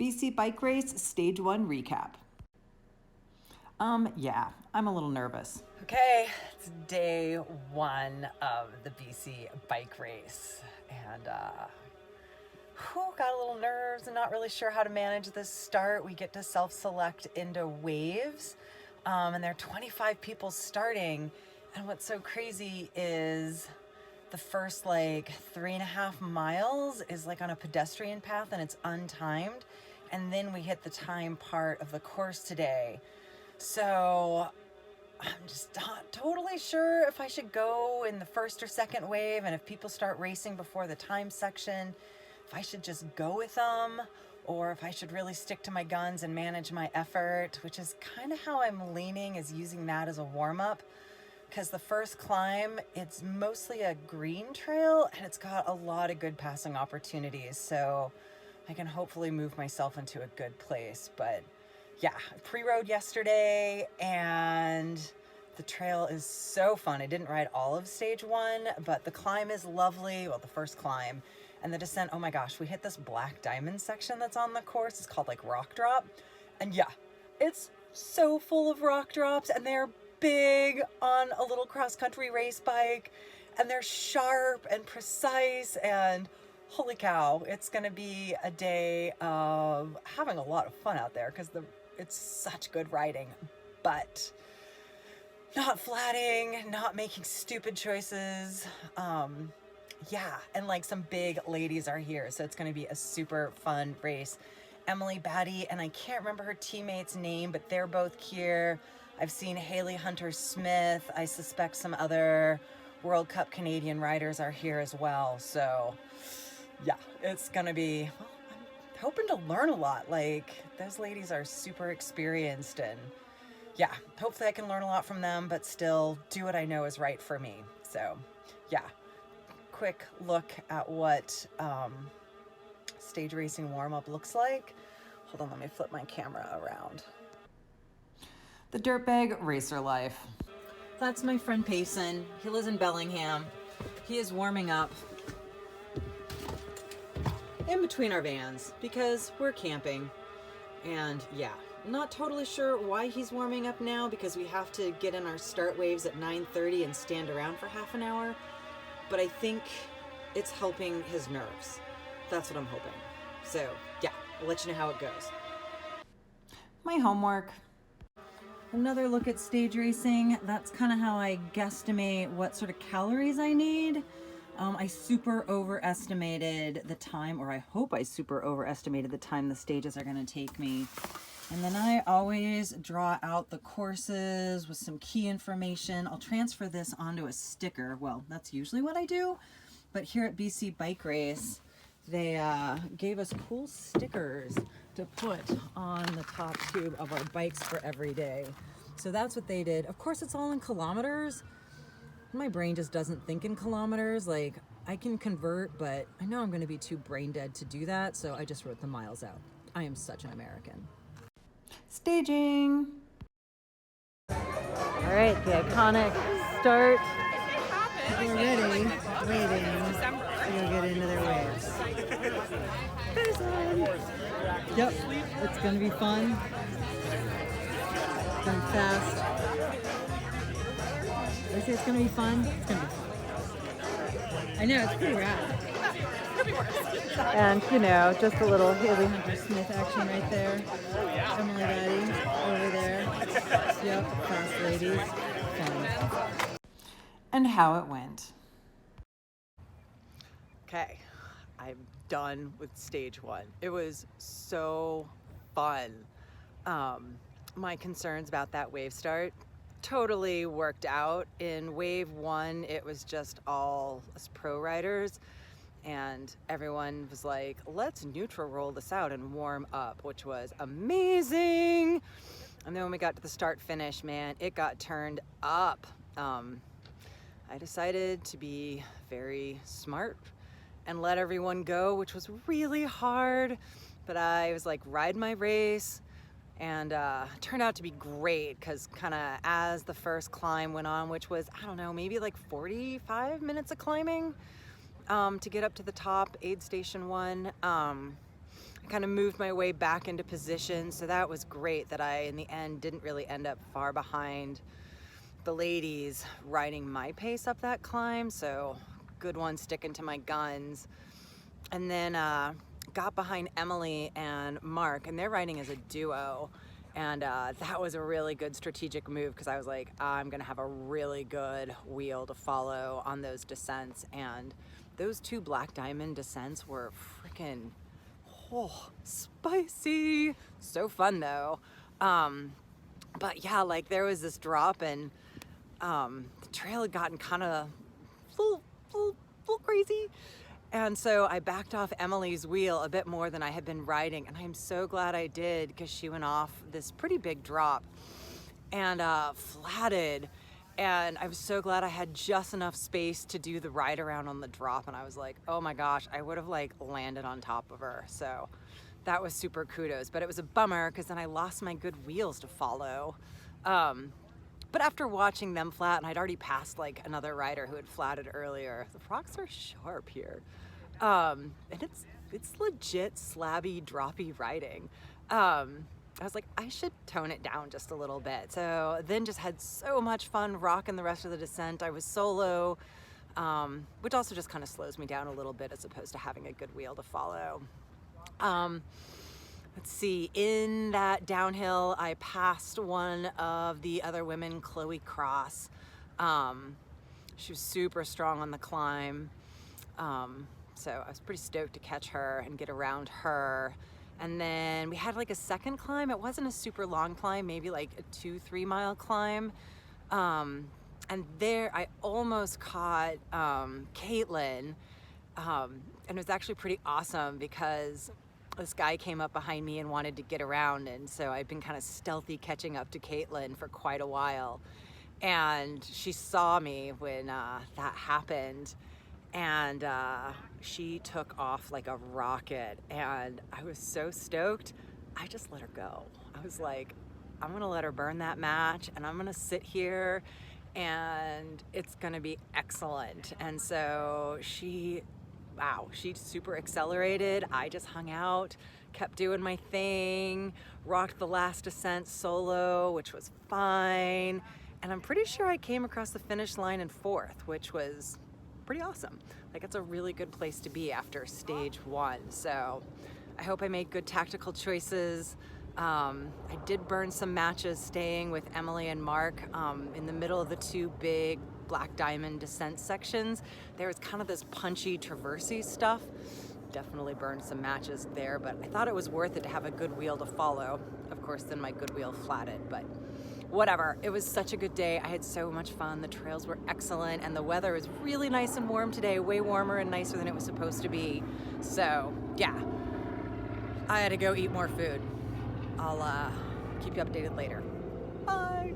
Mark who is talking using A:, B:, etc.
A: BC Bike Race Stage 1 recap. Yeah, I'm a little nervous.
B: Okay, it's day one of the BC Bike Race, and got a little nerves and not really sure how to manage this start. We get to self-select into waves, and there are 25 people starting, and what's so crazy is the first like 3.5 miles is like on a pedestrian path and it's untimed, and then we hit the time part of the course today. So I'm just not totally sure if I should go in the first or second wave, and if people start racing before the time section, if I should just go with them, or if I should really stick to my guns and manage my effort, which is kind of how I'm leaning, is using that as a warm-up. Because the first climb, it's mostly a green trail and it's got a lot of good passing opportunities, so I can hopefully move myself into a good place. But yeah, I pre-rode yesterday and the trail is so fun. I didn't ride all of stage one, but the climb is lovely. Well, the first climb, and the descent, oh my gosh, we hit this black diamond section that's on the course. It's called like rock drop. And yeah, it's so full of rock drops, and they're big on a little cross-country race bike, and they're sharp and precise, and holy cow, it's gonna be a day of having a lot of fun out there because it's such good riding, but not flatting, not making stupid choices. Yeah, and like some big ladies are here, so it's gonna be a super fun race. Emily Batty, and I can't remember her teammate's name, but they're both here. I've seen Haley Hunter-Smith. I suspect some other World Cup Canadian riders are here as well. So yeah, it's gonna be, well, I'm hoping to learn a lot. Like, those ladies are super experienced, and yeah, hopefully I can learn a lot from them, but still do what I know is right for me. So yeah, quick look at what stage racing warm-up looks like. Hold on, let me flip my camera around.
A: The dirtbag racer life.
B: That's my friend Payson. He lives in Bellingham. He is warming up in between our vans because we're camping. And yeah, not totally sure why he's warming up now, because we have to get in our start waves at 9:30 and stand around for half an hour. But I think it's helping his nerves. That's what I'm hoping. So yeah, I'll let you know how it goes.
A: My homework.
B: Another look at stage racing. That's kind of how I guesstimate what sort of calories I need. I super overestimated the time, or I hope I super overestimated the time the stages are going to take me. And then I always draw out the courses with some key information. I'll transfer this onto a sticker. Well, that's usually what I do. But here at BC Bike Race, they gave us cool stickers to put on the top tube of our bikes for every day. So that's what they did. Of course, it's all in kilometers. My brain just doesn't think in kilometers. Like, I can convert, but I know I'm going to be too brain dead to do that, so I just wrote the miles out. I am such an American.
A: Staging.
B: All right, the iconic start.
A: We're ready, waiting to get into their waves. There's one. Yep, it's gonna be fun. It's gonna be fast. Did I say it's gonna be fun? It's gonna be fun. I know, it's pretty rad. And you know, just a little Haley Hunter-Smith action right there. Emily Batty over there. Yep, fast ladies. Fun. And how it went.
B: Okay, I'm done with stage one. It was so fun. My concerns about that wave start totally worked out. In wave one, it was just all us pro riders, and everyone was like, let's neutral roll this out and warm up, which was amazing. And then when we got to the start finish, man, it got turned up. I decided to be very smart and let everyone go, which was really hard, but I was like, ride my race, and turned out to be great, because kind of as the first climb went on, which was, I don't know, maybe like 45 minutes of climbing to get up to the top, aid station 1, I kind of moved my way back into position, so that was great that I, in the end, didn't really end up far behind the ladies riding my pace up that climb, so good one sticking to my guns. And then got behind Emily and Mark, and they're riding as a duo. And that was a really good strategic move because I was like, I'm gonna have a really good wheel to follow on those descents. And those 2 Black Diamond descents were freaking spicy. So fun though. But yeah, like there was this drop and the trail had gotten kind of a little crazy. And so I backed off Emily's wheel a bit more than I had been riding, and I'm so glad I did because she went off this pretty big drop and flatted. And I was so glad I had just enough space to do the ride around on the drop. And I was like, oh my gosh, I would have like landed on top of her. So that was super kudos, but it was a bummer because then I lost my good wheels to follow. But after watching them flat, and I'd already passed like another rider who had flatted earlier, the rocks are sharp here. And it's legit slabby, droppy riding. I was like, I should tone it down just a little bit. So then just had so much fun rocking the rest of the descent. I was solo, which also just kind of slows me down a little bit as opposed to having a good wheel to follow. Let's see, in that downhill, I passed one of the other women, Chloe Cross. She was super strong on the climb. So I was pretty stoked to catch her and get around her. And then we had like a second climb. It wasn't a super long climb, maybe like a 2-3 mile climb. And there I almost caught Caitlin. And it was actually pretty awesome because this guy came up behind me and wanted to get around, and so I'd been kind of stealthy catching up to Caitlin for quite a while. And she saw me when that happened, and she took off like a rocket, and I was so stoked. I just let her go. I was like, I'm gonna let her burn that match, and I'm gonna sit here and it's gonna be excellent. And so she super accelerated. I just hung out, kept doing my thing, rocked the last descent solo, which was fine. And I'm pretty sure I came across the finish line in 4th, which was pretty awesome. Like, it's a really good place to be after stage 1. So I hope I made good tactical choices. I did burn some matches staying with Emily and Mark in the middle of the 2 big Black Diamond descent sections. There was kind of this punchy traversy stuff. Definitely burned some matches there, but I thought it was worth it to have a good wheel to follow. Of course, then my good wheel flatted, but whatever. It was such a good day. I had so much fun. The trails were excellent, and the weather was really nice and warm today, way warmer and nicer than it was supposed to be. So yeah, I had to go eat more food. I'll keep you updated later. Bye.